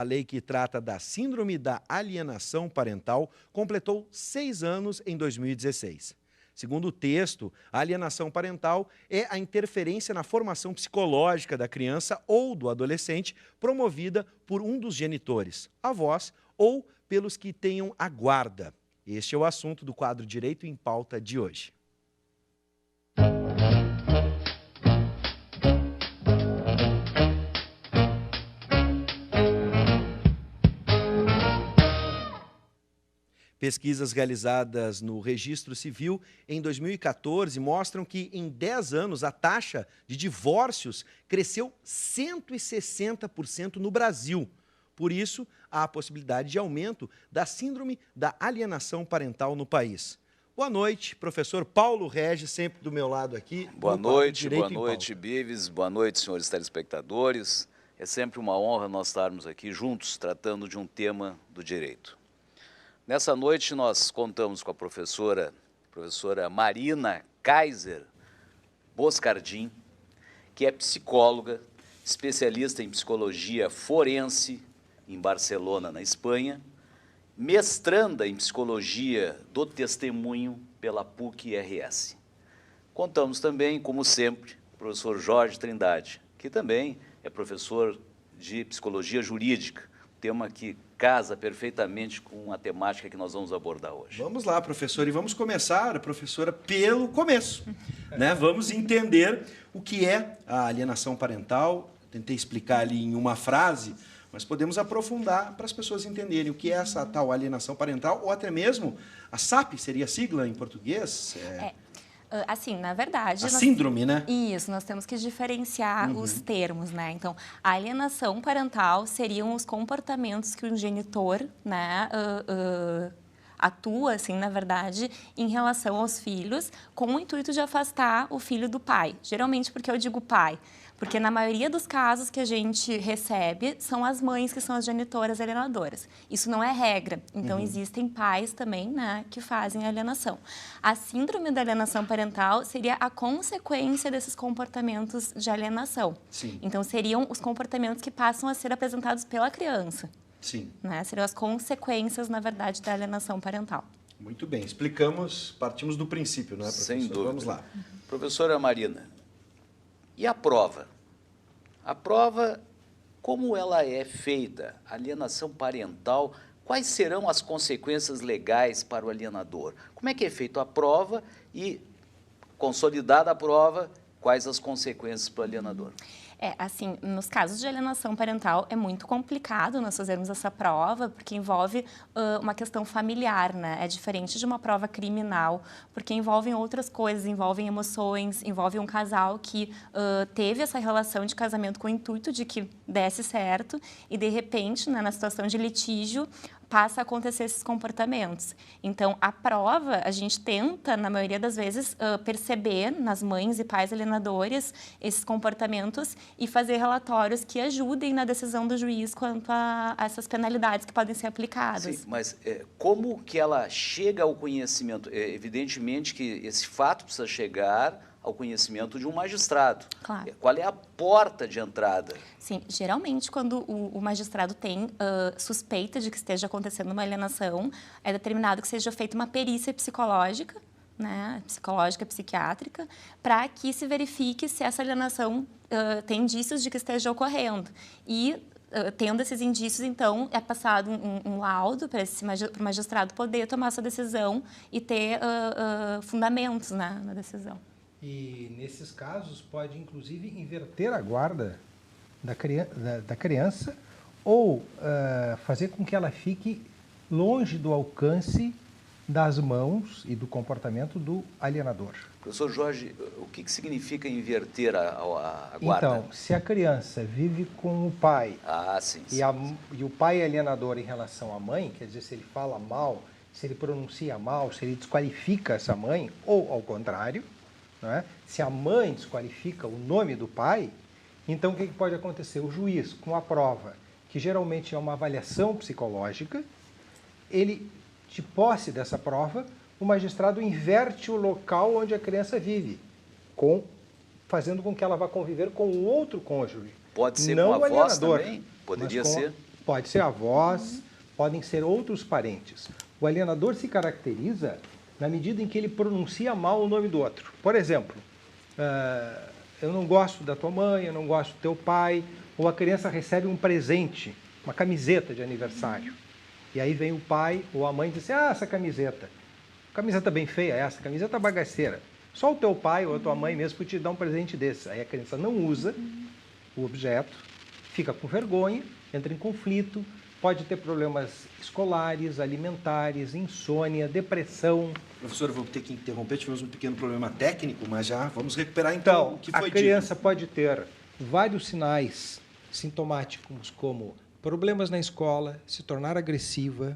A lei que trata da síndrome da alienação parental completou 6 anos em 2016. Segundo o texto, a alienação parental é a interferência na formação psicológica da criança ou do adolescente promovida por um dos genitores, avós ou pelos que tenham a guarda. Este é o assunto do quadro Direito em Pauta de hoje. Pesquisas realizadas no Registro Civil em 2014 mostram que, em 10 anos, a taxa de divórcios cresceu 160% no Brasil. Por isso, há a possibilidade de aumento da síndrome da alienação parental no país. Boa noite, professor Paulo Regis, sempre do meu lado aqui. Boa noite, Bives. Boa noite, senhores telespectadores. É sempre uma honra nós estarmos aqui juntos, tratando de um tema do direito. Nessa noite nós contamos com a professora Marina Kaiser Boscardin, que é psicóloga, especialista em psicologia forense em Barcelona, na Espanha, mestranda em psicologia do testemunho pela PUC-RS. Contamos também, como sempre, com o professor Jorge Trindade, que também é professor de psicologia jurídica, tema que casa perfeitamente com a temática que nós vamos abordar hoje. Vamos lá, professor, e vamos começar, professora, pelo começo. Né? Vamos entender o que é a alienação parental. Tentei explicar ali em uma frase, mas podemos aprofundar para as pessoas entenderem o que é essa tal alienação parental, ou até mesmo a SAP, seria a sigla em português? Assim, na verdade... A síndrome, né? Isso, nós temos que diferenciar os termos, né? Então, a alienação parental seriam os comportamentos que o genitor, né, atua, assim, na verdade, em relação aos filhos, com o intuito de afastar o filho do pai. Geralmente, porque eu digo pai? Porque na maioria dos casos que a gente recebe, são as mães que são as genitoras alienadoras. Isso não é regra. Então, existem pais também, né, que fazem alienação. A síndrome da alienação parental seria a consequência desses comportamentos de alienação. Sim. Então, seriam os comportamentos que passam a ser apresentados pela criança. Sim. Né? Seriam as consequências, na verdade, da alienação parental. Muito bem. Explicamos, partimos do princípio, não é, professor? Sem dúvida. Vamos lá. Professora Marina, e a prova? A prova, como ela é feita? Alienação parental, quais serão as consequências legais para o alienador? Como é que é feita a prova e, consolidada a prova, quais as consequências para o alienador? Assim, nos casos de alienação parental é muito complicado nós fazermos essa prova, porque envolve uma questão familiar, né? É diferente de uma prova criminal, porque envolvem outras coisas, envolvem emoções, envolve um casal que teve essa relação de casamento com o intuito de que desse certo e, de repente, né, na situação de litígio, passa a acontecer esses comportamentos. Então, a prova, a gente tenta, na maioria das vezes, perceber nas mães e pais alienadores esses comportamentos e fazer relatórios que ajudem na decisão do juiz quanto a essas penalidades que podem ser aplicadas. Sim, mas como que ela chega ao conhecimento? Evidentemente que esse fato precisa chegar ao conhecimento de um magistrado. Claro. Qual é a porta de entrada? Sim, geralmente quando o magistrado tem suspeita de que esteja acontecendo uma alienação, é determinado que seja feita uma perícia psicológica, né, psicológica, psiquiátrica, para que se verifique se essa alienação tem indícios de que esteja ocorrendo. E tendo esses indícios, então, é passado um laudo para o magistrado poder tomar essa decisão e ter fundamentos, né, na decisão. E, nesses casos, pode, inclusive, inverter a guarda da criança ou fazer com que ela fique longe do alcance das mãos e do comportamento do alienador. Professor Jorge, o que significa inverter a guarda? Então, se a criança vive com o pai sim. E o pai é alienador em relação à mãe, quer dizer, se ele fala mal, se ele pronuncia mal, se ele desqualifica essa mãe, ou ao contrário, não é? Se a mãe desqualifica o nome do pai, então o que pode acontecer? O juiz, com a prova, que geralmente é uma avaliação psicológica, ele, de posse dessa prova, o magistrado inverte o local onde a criança vive, fazendo com que ela vá conviver com o outro cônjuge. Pode ser não com a voz alienador, também? Poderia ser? Pode ser avós, podem ser outros parentes. O alienador se caracteriza na medida em que ele pronuncia mal o nome do outro. Por exemplo, eu não gosto da tua mãe, eu não gosto do teu pai, ou a criança recebe um presente, uma camiseta de aniversário. E aí vem o pai ou a mãe e diz assim, essa camiseta bem feia, essa camiseta bagaceira. Só o teu pai ou a tua mãe mesmo pode te dar um presente desse. Aí a criança não usa o objeto, fica com vergonha, entra em conflito, pode ter problemas escolares, alimentares, insônia, depressão. Professor, eu vou ter que interromper, tivemos um pequeno problema técnico, mas já vamos recuperar então o que foi dito. A criança pode ter vários sinais sintomáticos, como problemas na escola, se tornar agressiva,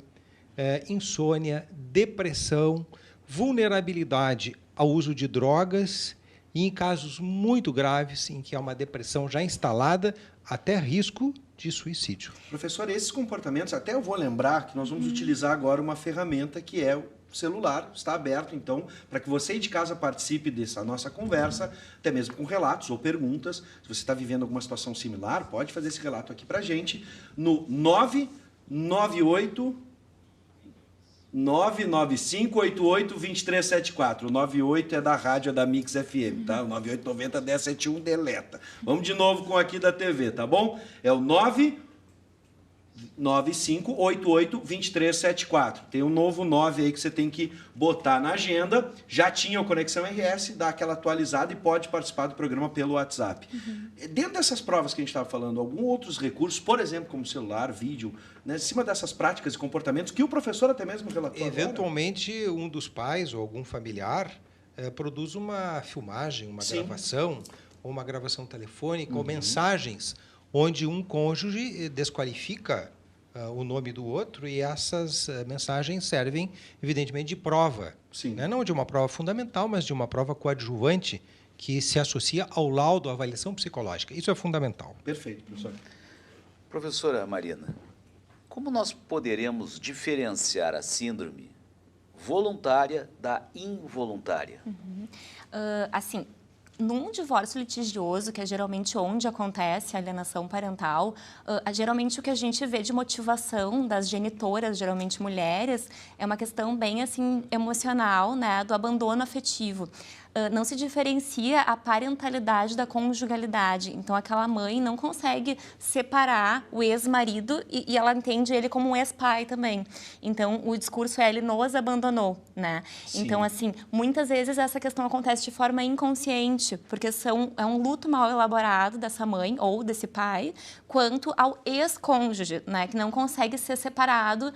insônia, depressão, vulnerabilidade ao uso de drogas e, em casos muito graves, em que há uma depressão já instalada, até risco de suicídio. Professor, esses comportamentos, até eu vou lembrar que nós vamos utilizar agora uma ferramenta que é o celular, está aberto, então, para que você de casa participe dessa nossa conversa, até mesmo com relatos ou perguntas. Se você está vivendo alguma situação similar, pode fazer esse relato aqui para a gente no 995882374. O 98 é da rádio, é da Mix FM, tá? O 9890-1071 deleta. Vamos de novo com aqui da TV, tá bom? É o 995882374. Tem um novo 9 aí que você tem que botar na agenda. Já tinha o Conexão RS, dá aquela atualizada e pode participar do programa pelo WhatsApp. Dentro dessas provas que a gente estava falando, alguns outros recursos, por exemplo, como celular, vídeo, né, em cima dessas práticas e comportamentos que o professor até mesmo relatou eventualmente, agora, um dos pais ou algum familiar produz uma filmagem, uma gravação, ou uma gravação telefônica, ou mensagens onde um cônjuge desqualifica o nome do outro e essas mensagens servem, evidentemente, de prova. Né? Não de uma prova fundamental, mas de uma prova coadjuvante que se associa ao laudo, à avaliação psicológica. Isso é fundamental. Perfeito, professor. Professora Marina, como nós poderemos diferenciar a síndrome voluntária da involuntária? Assim, num divórcio litigioso, que é geralmente onde acontece a alienação parental, geralmente o que a gente vê de motivação das genitoras, geralmente mulheres, é uma questão bem assim emocional, né, do abandono afetivo. Não se diferencia a parentalidade da conjugalidade. Então, aquela mãe não consegue separar o ex-marido e ela entende ele como um ex-pai também. Então, o discurso é ele nos abandonou, né? Então, assim, muitas vezes essa questão acontece de forma inconsciente, porque é um luto mal elaborado dessa mãe ou desse pai quanto ao ex-cônjuge, né? Que não consegue ser separado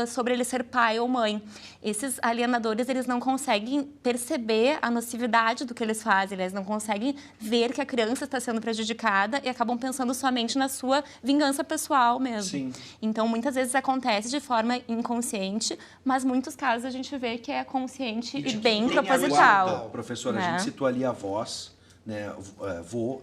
sobre ele ser pai ou mãe. Esses alienadores, eles não conseguem perceber a nocividade do que eles fazem, eles não conseguem ver que a criança está sendo prejudicada e acabam pensando somente na sua vingança pessoal mesmo. Então, muitas vezes acontece de forma inconsciente, mas muitos casos a gente vê que é consciente e bem proposital. Professora, a gente citou ali avós, né,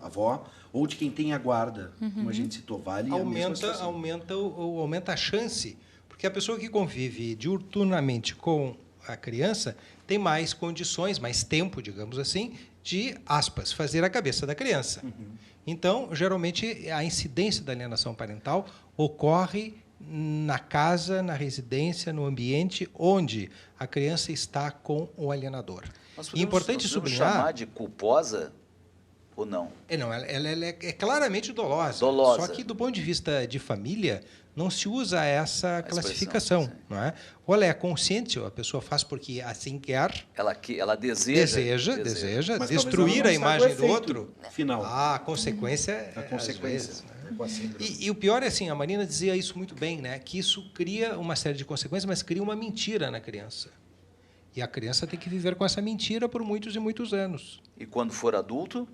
avó, ou de quem tem a guarda, como a gente citou, vale aumenta a chance, porque a pessoa que convive diuturnamente com a criança tem mais condições, mais tempo, digamos assim, de, aspas, fazer a cabeça da criança. Então, geralmente, a incidência da alienação parental ocorre na casa, na residência, no ambiente onde a criança está com o alienador. Mas importante sublinhar, chamar de culposa ou não? Não, ela é claramente dolosa. Só que, do ponto de vista de família, não se usa essa classificação, não é? Ou ela é consciente, ou a pessoa faz porque assim quer. Ela deseja destruir a imagem do outro. Final. A consequência. Às vezes, né? E o pior é assim, a Marina dizia isso muito bem, né? Que isso cria uma série de consequências, mas cria uma mentira na criança. E a criança tem que viver com essa mentira por muitos e muitos anos. E quando for adulto?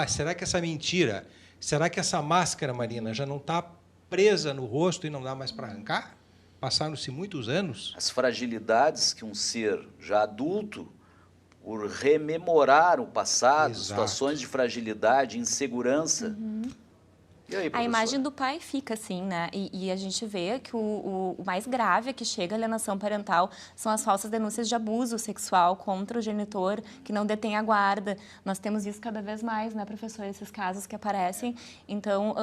Será que essa mentira, será que essa máscara, Marina, já não está presa no rosto e não dá mais para arrancar? Passaram-se muitos anos. As fragilidades que um ser já adulto, por rememorar o passado, situações de fragilidade, insegurança, E aí, a imagem do pai fica assim, né? E a gente vê que o mais grave que chega à alienação parental são as falsas denúncias de abuso sexual contra o genitor que não detém a guarda. Nós temos isso cada vez mais, né, professor? Esses casos que aparecem. Então,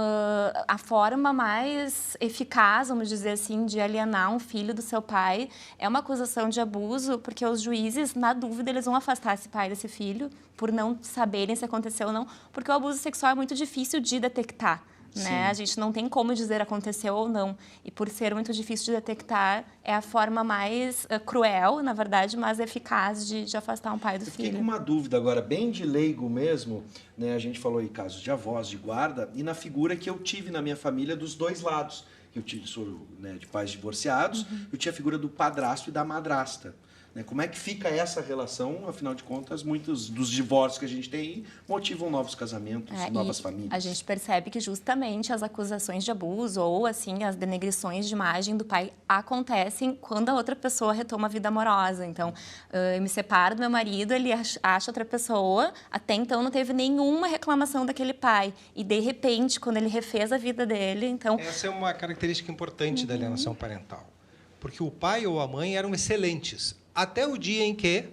a forma mais eficaz, vamos dizer assim, de alienar um filho do seu pai é uma acusação de abuso, porque os juízes, na dúvida, eles vão afastar esse pai desse filho por não saberem se aconteceu ou não, porque o abuso sexual é muito difícil de detectar. Né? A gente não tem como dizer aconteceu ou não. E por ser muito difícil de detectar, é a forma mais cruel, na verdade, mas eficaz de afastar um pai do filho. Fiquei com uma dúvida agora, bem de leigo mesmo, né? A gente falou em casos de avós, de guarda, e na figura que eu tive na minha família dos dois lados. Eu sou, né, de pais divorciados, eu tinha a figura do padrasto e da madrasta. Como é que fica essa relação? Afinal de contas, muitos dos divórcios que a gente tem motivam novos casamentos, novas famílias. A gente percebe que justamente as acusações de abuso ou assim as denegrições de imagem do pai acontecem quando a outra pessoa retoma a vida amorosa. Então, eu me separo do meu marido, ele acha outra pessoa, até então não teve nenhuma reclamação daquele pai. E, de repente, quando ele refez a vida dele, então... Essa é uma característica importante da alienação parental. Porque o pai ou a mãe eram excelentes, até o dia em que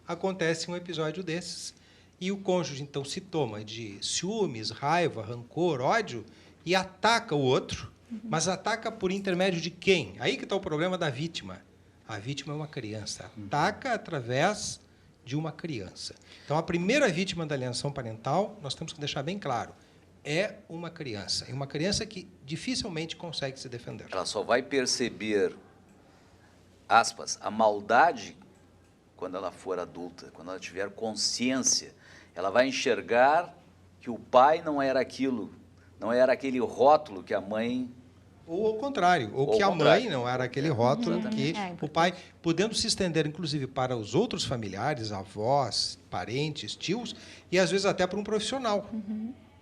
acontece um episódio desses e o cônjuge, então, se toma de ciúmes, raiva, rancor, ódio e ataca o outro, mas ataca por intermédio de quem? Aí que está o problema da vítima. A vítima é uma criança. Ataca através de uma criança. Então, a primeira vítima da alienação parental, nós temos que deixar bem claro, é uma criança. E uma criança que dificilmente consegue se defender. Ela só vai perceber, aspas, a maldade quando ela for adulta, quando ela tiver consciência. Ela vai enxergar que o pai não era aquilo, não era aquele rótulo que a mãe... Ou ao contrário, ou que a mãe não era aquele rótulo que o pai, podendo se estender, inclusive, para os outros familiares, avós, parentes, tios, e às vezes até para um profissional.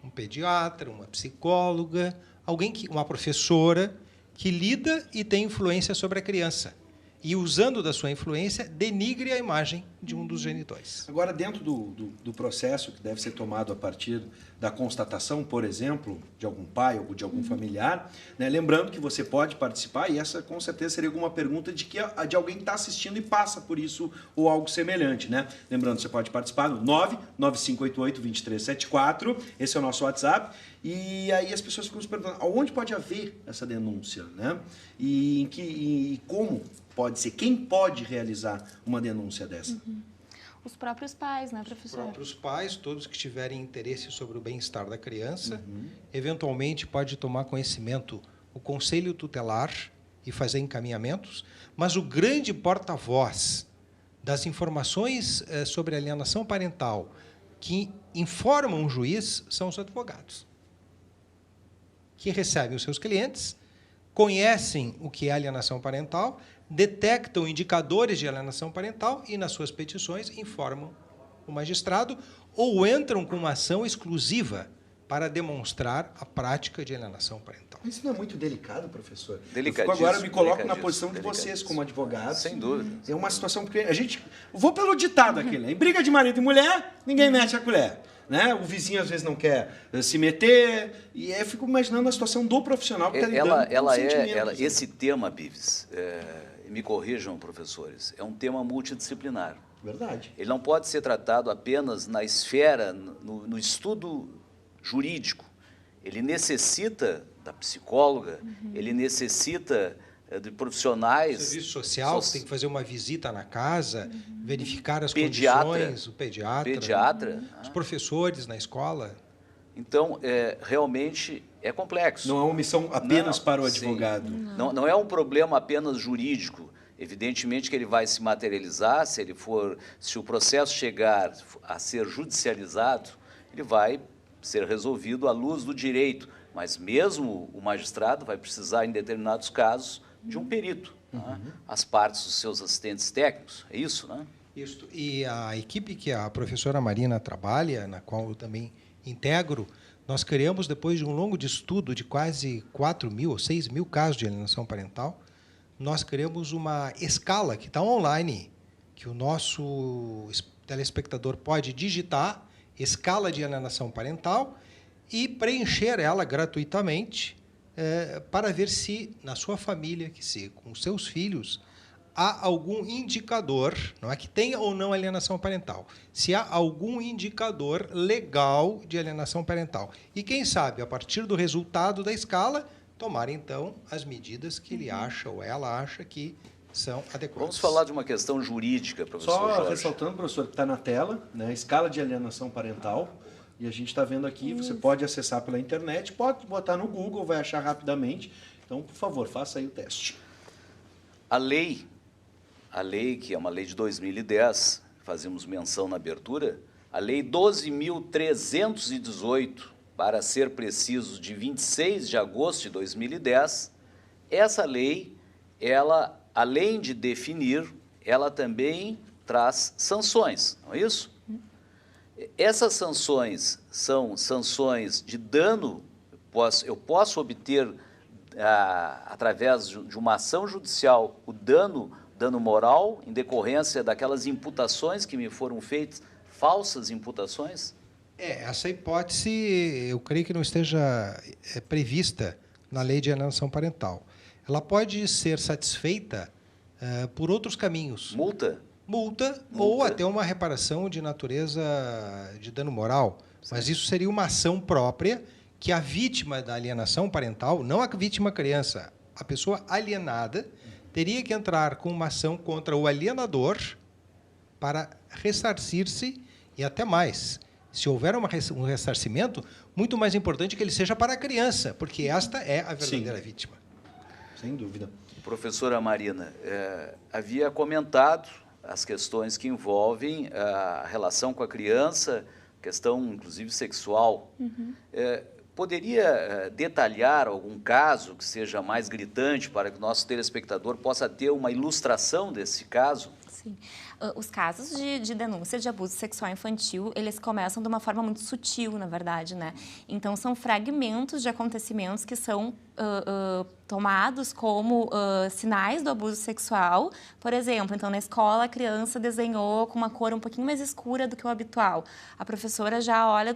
Um pediatra, uma psicóloga, uma professora que lida e tem influência sobre a criança. E, usando da sua influência, denigre a imagem de um dos genitores. Agora, dentro do processo que deve ser tomado a partir da constatação, por exemplo, de algum pai ou de algum familiar, né, lembrando que você pode participar, e essa com certeza seria alguma pergunta de alguém que está assistindo e passa por isso ou algo semelhante. Né? Lembrando, você pode participar no 99588-2374, esse é o nosso WhatsApp, e aí as pessoas ficam se perguntando aonde pode haver essa denúncia, né? E como pode ser, quem pode realizar uma denúncia dessa? Os próprios pais, né, professor? Os próprios pais, todos que tiverem interesse sobre o bem-estar da criança, eventualmente pode tomar conhecimento o Conselho Tutelar e fazer encaminhamentos, mas o grande porta-voz das informações sobre alienação parental que informam o juiz são os advogados, que recebem os seus clientes, conhecem o que é alienação parental, detectam indicadores de alienação parental e, nas suas petições, informam o magistrado ou entram com uma ação exclusiva para demonstrar a prática de alienação parental. Isso não é muito delicado, professor? Delicadíssimo. Agora eu me coloco na posição de vocês como advogados. Sem dúvida. É uma situação porque a gente... Vou pelo ditado aquele, em briga de marido e mulher, ninguém mete a colher. Né? O vizinho às vezes não quer se meter, e eu fico imaginando a situação do profissional que está lidando com sentimentos. Esse tema, Bives, me corrijam, professores, é um tema multidisciplinar. Verdade. Ele não pode ser tratado apenas na esfera, no estudo jurídico. Ele necessita da psicóloga, ele necessita de profissionais... O serviço social, você tem que fazer uma visita na casa, verificar as condições, o pediatra, os professores na escola. Então, realmente é complexo. Não é uma missão apenas para o advogado. Não é um problema apenas jurídico. Evidentemente que ele vai se materializar, se o processo chegar a ser judicializado, ele vai ser resolvido à luz do direito. Mas mesmo o magistrado vai precisar, em determinados casos, de um perito. Né? As partes dos seus assistentes técnicos, é isso, né? Isso. E a equipe que a professora Marina trabalha, na qual eu também integro, nós criamos, depois de um longo de estudo de quase 4.000 ou 6.000 casos de alienação parental, nós criamos uma escala que está online, que o nosso telespectador pode digitar, escala de alienação parental, e preencher ela gratuitamente para ver se, na sua família, com seus filhos, há algum indicador, não é que tenha ou não alienação parental, se há algum indicador legal de alienação parental. E, quem sabe, a partir do resultado da escala, tomar, então, as medidas que ele acha ou ela acha que são adequadas. Vamos falar de uma questão jurídica, professor Só Jorge. ressaltando, professor, que está na tela, né, a escala de alienação parental, e a gente está vendo aqui, você pode acessar pela internet, pode botar no Google, vai achar rapidamente. Então, por favor, faça aí o teste. A lei, que é uma lei de 2010, fazemos menção na abertura, a Lei 12.318, para ser preciso, de 26 de agosto de 2010, essa lei, ela, além de definir, ela também traz sanções, não é isso? Essas sanções são sanções de dano, eu posso obter, através de uma ação judicial, o dano moral, em decorrência daquelas imputações que me foram feitas, falsas imputações? Essa hipótese, eu creio que não esteja prevista na lei de alienação parental. Ela pode ser satisfeita por outros caminhos. Multa ou até uma reparação de natureza de dano moral. Sim. Mas isso seria uma ação própria que a vítima da alienação parental, não a vítima criança, a pessoa alienada, teria que entrar com uma ação contra o alienador para ressarcir-se e até mais. Se houver um ressarcimento, muito mais importante que ele seja para a criança, porque esta é a verdadeira vítima. Sem dúvida. Professora Marina, havia comentado as questões que envolvem a relação com a criança, questão, inclusive, sexual. Poderia detalhar algum caso que seja mais gritante para que o nosso telespectador possa ter uma ilustração desse caso? Sim. Os casos de denúncia de abuso sexual infantil, eles começam de uma forma muito sutil, na verdade, né? Então, são fragmentos de acontecimentos que são tomados como sinais do abuso sexual. Por exemplo, então, na escola, a criança desenhou com uma cor um pouquinho mais escura do que o habitual. A professora já olha,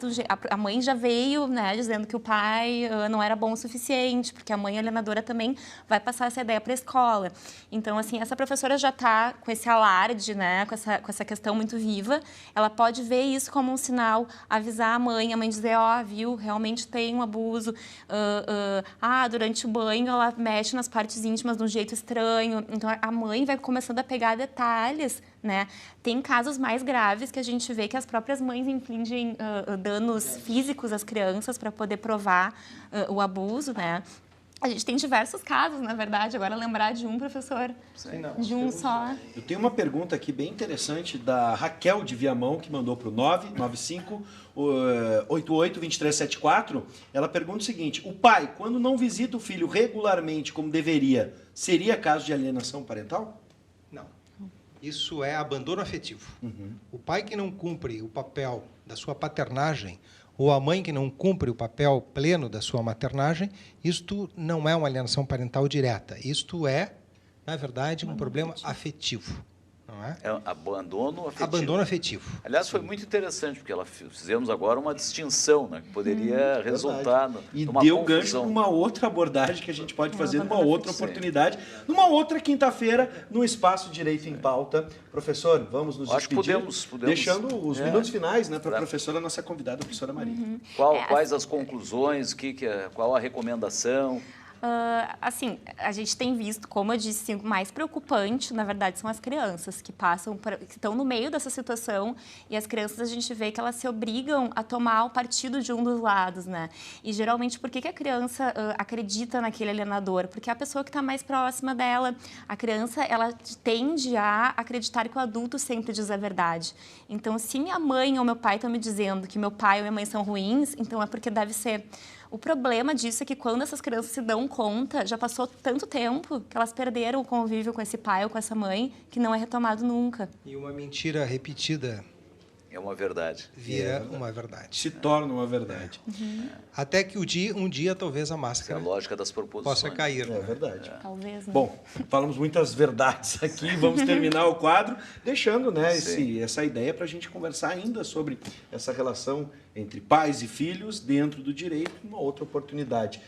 a mãe já veio, né, dizendo que o pai não era bom o suficiente, porque a mãe alienadora também vai passar essa ideia para a escola. Então, assim, essa professora já está com esse alarde, né, com essa questão muito viva. Ela pode ver isso como um sinal, avisar a mãe dizer, viu, realmente tem um abuso. Durante o banho, ela mexe nas partes íntimas de um jeito estranho. Então, a mãe vai começando a pegar detalhes, né? Tem casos mais graves que a gente vê que as próprias mães infligem danos físicos às crianças para poder provar o abuso, né? A gente tem diversos casos, na verdade. Agora, lembrar de um, professor, de um só. Eu tenho uma pergunta aqui bem interessante da Raquel de Viamão, que mandou para o 995-88-2374. Ela pergunta o seguinte: o pai, quando não visita o filho regularmente como deveria, seria caso de alienação parental? Não. Isso é abandono afetivo. O pai que não cumpre o papel da sua paternagem, ou a mãe que não cumpre o papel pleno da sua maternagem, isto não é uma alienação parental direta. Isto é, na verdade, um problema afetivo. Não é? É abandono afetivo. Abandono afetivo. Aliás, foi muito interessante, porque fizemos agora uma distinção, né, que poderia resultar numa confusão. E deu gancho para uma outra abordagem que a gente pode fazer numa outra oportunidade, numa outra quinta-feira, no Espaço Direito em Pauta. Professor, vamos nos despedir, podemos deixando os minutos finais, né, para a professora, nossa convidada, a professora Maria. Quais as conclusões, qual a recomendação? Assim, a gente tem visto, como eu disse, o mais preocupante, na verdade, são as crianças que que estão no meio dessa situação, e as crianças, a gente vê que elas se obrigam a tomar o partido de um dos lados, né? E, geralmente, por que a criança acredita naquele alienador? Porque é a pessoa que está mais próxima dela. A criança, ela tende a acreditar que o adulto sempre diz a verdade. Então, se minha mãe ou meu pai estão me dizendo que meu pai ou minha mãe são ruins, então é porque deve ser. O problema disso é que quando essas crianças se dão conta, já passou tanto tempo que elas perderam o convívio com esse pai ou com essa mãe, que não é retomado nunca. E uma mentira repetida é uma verdade. Vira uma verdade. Se torna uma verdade. Até que um dia talvez a Essa é máscara a lógica das proposições. possa cair. É verdade. Talvez, né? Bom, falamos muitas verdades aqui, vamos terminar o quadro, deixando, né, Sim. essa ideia para a gente conversar ainda sobre essa relação entre pais e filhos dentro do direito, uma outra oportunidade.